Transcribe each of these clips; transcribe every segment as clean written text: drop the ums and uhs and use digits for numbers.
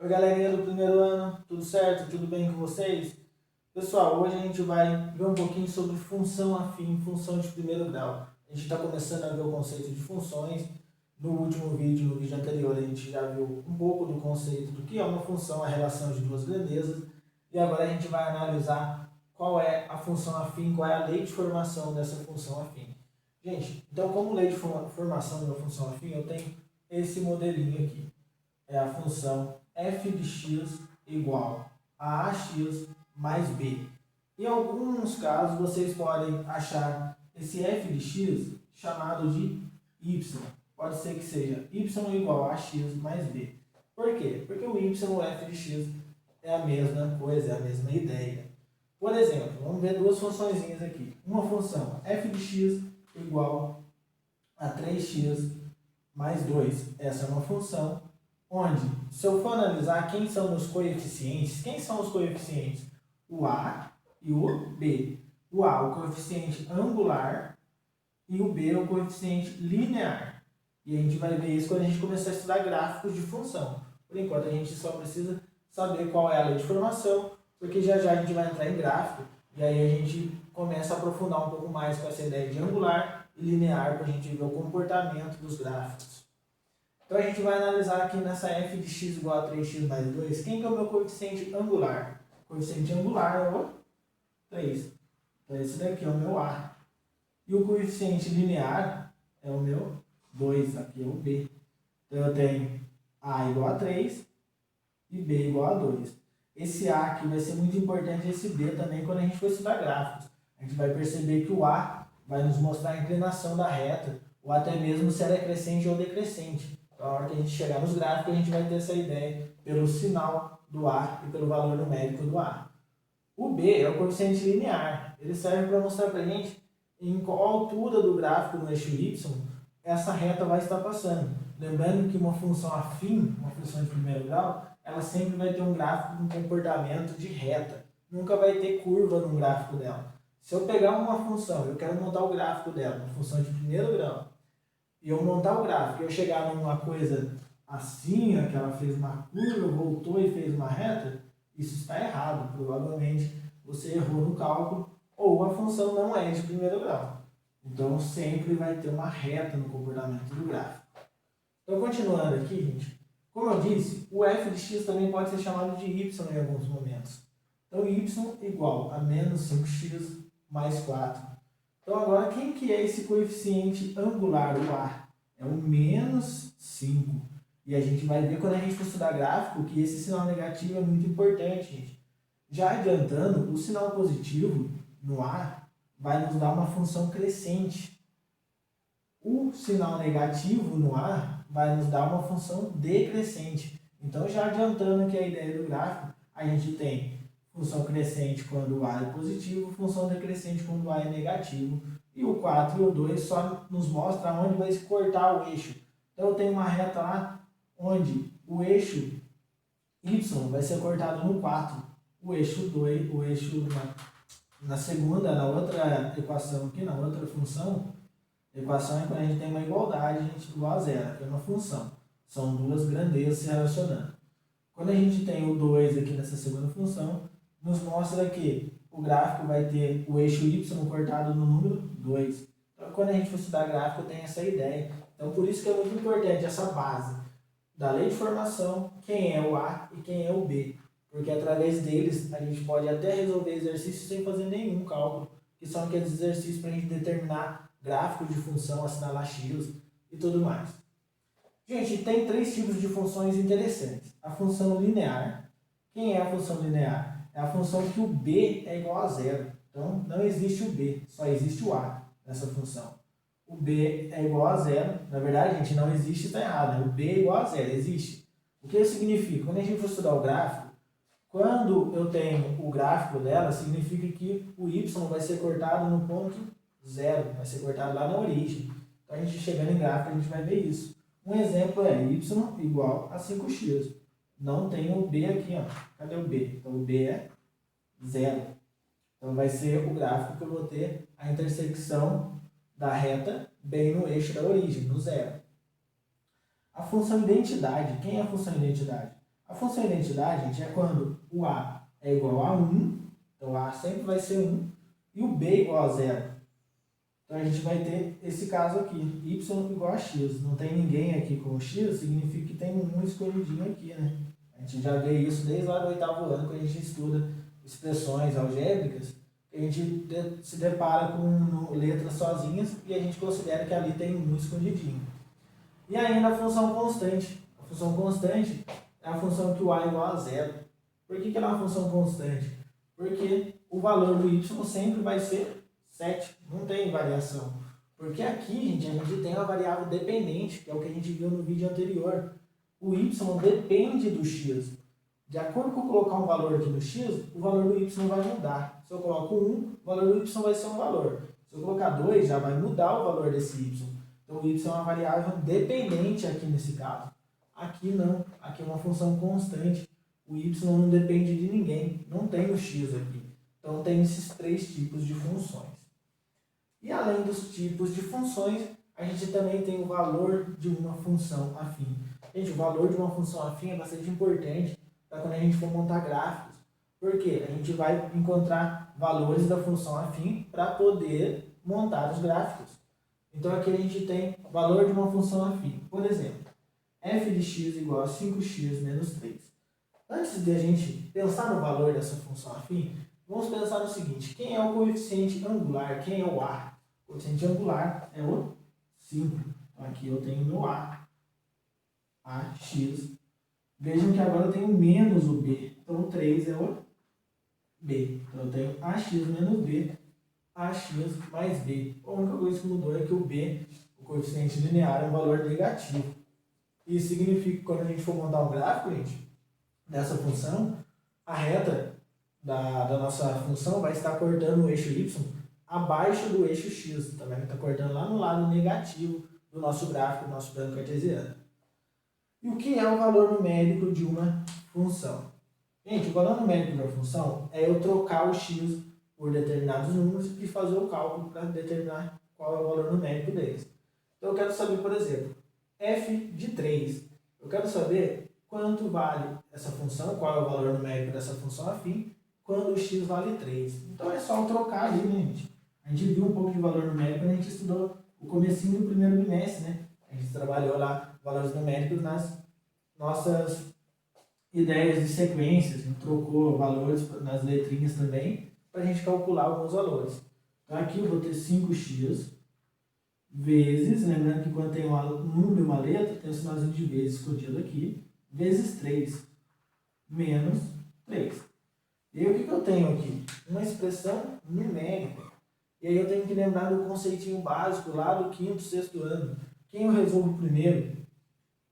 Oi, galerinha do primeiro ano, tudo certo? Tudo bem com vocês? Pessoal, hoje a gente vai ver um pouquinho sobre função afim, função de primeiro grau. A gente está começando a ver o conceito de funções. No último vídeo, no vídeo anterior, a gente já viu um pouco do conceito do que é uma função, a relação de duas grandezas. E agora a gente vai analisar qual é a função afim, qual é a lei de formação dessa função afim. Gente, então como lei de formação de uma função afim, eu tenho esse modelinho aqui. É a função f de x igual a ax mais b. Em alguns casos, vocês podem achar esse f de x chamado de y. Pode ser que seja y igual a x mais b. Por quê? Porque o y e o f de x é a mesma coisa, é a mesma ideia. Por exemplo, vamos ver duas funçõezinhas aqui. Uma função f de x igual a 3x mais 2. Essa é uma função onde, se eu for analisar quem são os coeficientes, quem são os coeficientes? O A e o B. O A, o coeficiente angular, e o B, o coeficiente linear. E a gente vai ver isso quando a gente começar a estudar gráficos de função. Por enquanto, a gente só precisa saber qual é a lei de formação, porque já já a gente vai entrar em gráfico, e aí a gente começa a aprofundar um pouco mais com essa ideia de angular e linear, para a gente ver o comportamento dos gráficos. Então a gente vai analisar aqui nessa f de x igual a 3x mais 2, quem que é o meu coeficiente angular? O coeficiente angular é o 3. Então esse daqui é o meu A. E o coeficiente linear é o meu 2, aqui é o B. Então eu tenho A igual a 3 e B igual a 2. Esse A aqui vai ser muito importante, esse B também, quando a gente for estudar gráficos. A gente vai perceber que o A vai nos mostrar a inclinação da reta, ou até mesmo se ela é crescente ou decrescente. Então, na hora que a gente chegar nos gráficos, a gente vai ter essa ideia pelo sinal do A e pelo valor numérico do A. O B é o coeficiente linear. Ele serve para mostrar para a gente em qual altura do gráfico no eixo Y essa reta vai estar passando. Lembrando que uma função afim, uma função de primeiro grau, ela sempre vai ter um gráfico com comportamento de reta. Nunca vai ter curva no gráfico dela. Se eu pegar uma função, eu quero montar o gráfico dela, uma função de primeiro grau, e eu montar o gráfico e eu chegar numa coisa assim, que ela fez uma curva, voltou e fez uma reta, isso está errado. Provavelmente você errou no cálculo ou a função não é de primeiro grau. Então sempre vai ter uma reta no comportamento do gráfico. Então continuando aqui, gente, como eu disse, o f de x também pode ser chamado de y em alguns momentos. Então y igual a menos 5x mais 4. Então agora quem que é esse coeficiente angular, o A? É o menos 5. E a gente vai ver quando a gente for estudar gráfico que esse sinal negativo é muito importante, gente. Já adiantando, o sinal positivo no A vai nos dar uma função crescente. O sinal negativo no A vai nos dar uma função decrescente. Então, já adiantando aqui a ideia do gráfico, a gente tem função crescente quando o A é positivo, função decrescente quando o A é negativo. E o 4 e o 2 só nos mostra onde vai se cortar o eixo. Então, eu tenho uma reta lá onde o eixo Y vai ser cortado no 4. O eixo 2, o eixo na segunda, na outra equação aqui, na outra função, a equação é quando a gente tem uma igualdade, a gente igual a zero, que é uma função. São duas grandezas se relacionando. Quando a gente tem o 2 aqui nessa segunda função, nos mostra que o gráfico vai ter o eixo y cortado no número 2. Então, quando a gente for estudar gráfico, tem essa ideia. Então, por isso que é muito importante essa base da lei de formação, quem é o A e quem é o B. Porque através deles, a gente pode até resolver exercícios sem fazer nenhum cálculo, que são aqueles exercícios para a gente determinar gráficos de função, assinalar x e tudo mais. Gente, tem três tipos de funções interessantes. A função linear. Quem é a função linear? É a função que o b é igual a zero. Então, não existe o b, só existe o a nessa função. O b é igual a zero. Na verdade, gente, não existe, está errado. Né? O b é igual a zero, existe. O que isso significa? Quando a gente for estudar o gráfico, quando eu tenho o gráfico dela, significa que o y vai ser cortado no ponto zero, vai ser cortado lá na origem. Então, a gente chegando em gráfico, a gente vai ver isso. Um exemplo é y igual a 5x. Não tem o b aqui, ó. Cadê o b? Então, o b é zero. Então, vai ser o gráfico que eu vou ter a intersecção da reta bem no eixo da origem, no zero. A função identidade. Quem é a função identidade? A função identidade, gente, é quando o A é igual a 1, então A sempre vai ser 1, e o B igual a 0. Então a gente vai ter esse caso aqui, y igual a x. Não tem ninguém aqui com x, significa que tem um escondidinho aqui, né? A gente já vê isso desde lá do 8º ano, quando a gente estuda expressões algébricas, a gente se depara com letras sozinhas e a gente considera que ali tem um escondidinho. E ainda a função constante. A função constante é a função que o a é igual a 0. Por que ela é uma função constante? Porque o valor do y sempre vai ser 7, não tem variação. Porque aqui, gente, a gente tem uma variável dependente, que é o que a gente viu no vídeo anterior. O y depende do x. De acordo com eu colocar um valor aqui no x, o valor do y vai mudar. Se eu coloco 1, o valor do y vai ser um valor. Se eu colocar 2, já vai mudar o valor desse y. Então o y é uma variável dependente aqui nesse caso. Aqui não, aqui é uma função constante. O y não depende de ninguém, não tem o x aqui. Então tem esses 3 tipos de funções. E além dos tipos de funções, a gente também tem o valor de uma função afim. Gente, o valor de uma função afim é bastante importante para quando a gente for montar gráficos. Porque a gente vai encontrar valores da função afim para poder montar os gráficos. Então aqui a gente tem o valor de uma função afim. Por exemplo, f de x igual a 5x menos 3. Antes de a gente pensar no valor dessa função afim, vamos pensar no seguinte: quem é o coeficiente angular? Quem é o a? O coeficiente angular é o 5. Então aqui eu tenho meu a, ax. Vejam que agora eu tenho menos o b. Então o 3 é o b. Então eu tenho ax menos b, ax mais b. A única coisa que mudou é que o b, o coeficiente linear, é um valor negativo. Isso significa que quando a gente for montar um gráfico, gente, dessa função, a reta da nossa função vai estar cortando o eixo y abaixo do eixo x, também está cortando lá no lado negativo do nosso gráfico, do nosso plano cartesiano. E o que é o valor numérico de uma função? Gente, o valor numérico de uma função é eu trocar o x por determinados números e fazer o cálculo para determinar qual é o valor numérico deles. Então eu quero saber, por exemplo, f de 3. Eu quero saber quanto vale essa função, qual é o valor numérico dessa função afim, quando o x vale 3. Então é só trocar ali, né, gente? A gente viu um pouco de valor numérico quando a gente estudou o comecinho do primeiro bimestre, né? A gente trabalhou lá valores numéricos nas nossas ideias de sequências, a gente trocou valores nas letrinhas também, para a gente calcular alguns valores. Então aqui eu vou ter 5x vezes, lembrando que quando tem um número e uma letra, tem o sinalzinho de vezes escondido aqui, vezes 3, menos 3. E aí o que eu tenho aqui? Uma expressão numérica. E aí eu tenho que lembrar do conceitinho básico lá do 5º, 6º ano. Quem eu resolvo primeiro?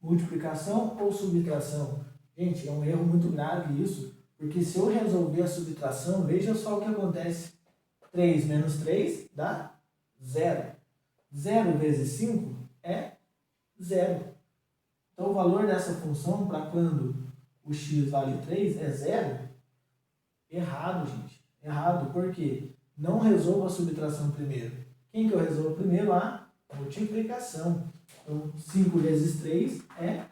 Multiplicação ou subtração? Gente, é um erro muito grave isso, porque se eu resolver a subtração, veja só o que acontece. 3 menos 3 dá 0. 0 vezes 5 é 0. Então o valor dessa função, para quando o x vale 3, é 0. Errado, gente. Errado, por quê? Não resolvo a subtração primeiro. Quem que eu resolvo primeiro? A multiplicação. Então, 5 vezes 3 é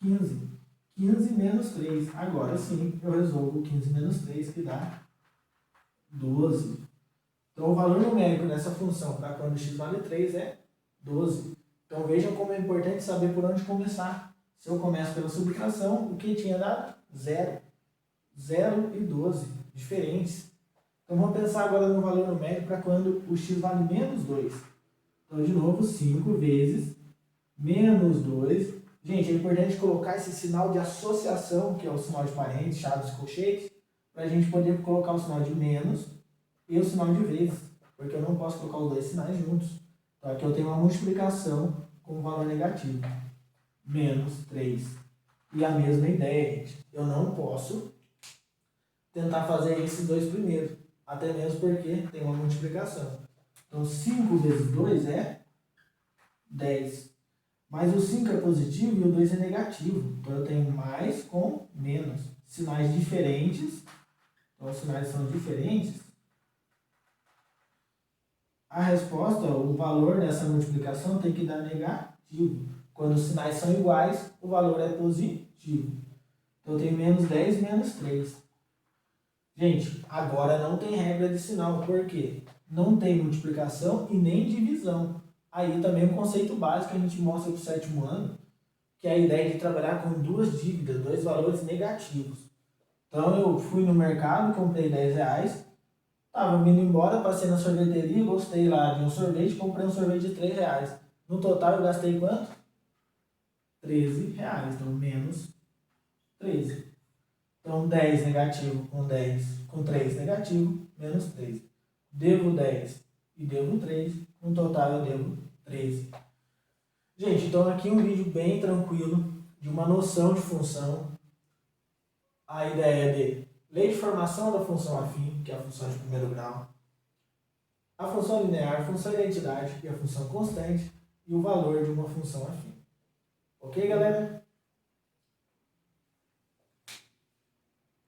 15. 15 menos 3. Agora sim, eu resolvo 15 menos 3, que dá 12. Então, o valor numérico dessa função para quando x vale 3 é 12. Então, vejam como é importante saber por onde começar. Se eu começo pela subtração, o que tinha dado? 0. 0 e 12, diferentes. Então, vamos pensar agora no valor numérico para quando o x vale menos 2. Então, de novo, 5 vezes menos 2. Gente, é importante colocar esse sinal de associação, que é o sinal de parênteses, chaves e colchetes, para a gente poder colocar o sinal de menos e o sinal de vezes, porque eu não posso colocar os dois sinais juntos. Então, aqui eu tenho uma multiplicação com um valor negativo. Menos 3. E a mesma ideia, gente. Eu não posso tentar fazer esses dois primeiros, até mesmo porque tem uma multiplicação. Então, 5 vezes 2 é 10. Mas o 5 é positivo e o 2 é negativo. Então, eu tenho mais com menos. Sinais diferentes. Então, os sinais são diferentes. A resposta, o valor dessa multiplicação tem que dar negativo. Quando os sinais são iguais, o valor é positivo. Então eu tenho menos 10 menos 3. Gente, agora não tem regra de sinal. Por quê? Não tem multiplicação e nem divisão. Aí também um conceito básico que a gente mostra para o sétimo ano, que é a ideia de trabalhar com duas dívidas, dois valores negativos. Então eu fui no mercado, comprei 10 reais, estava vindo embora, passei na sorveteria, gostei lá de um sorvete, comprei um sorvete de 3 reais. No total eu gastei quanto? 13 reais, então menos 13. Então 10 negativo com 10, com 3 negativo, menos 3. Devo 10 e devo 3, no total eu devo 13. Gente, então aqui um vídeo bem tranquilo, de uma noção de função. A ideia de lei de formação da função afim, que é a função de primeiro grau, a função linear, a função identidade, que é a função constante, e o valor de uma função afim. Ok, galera?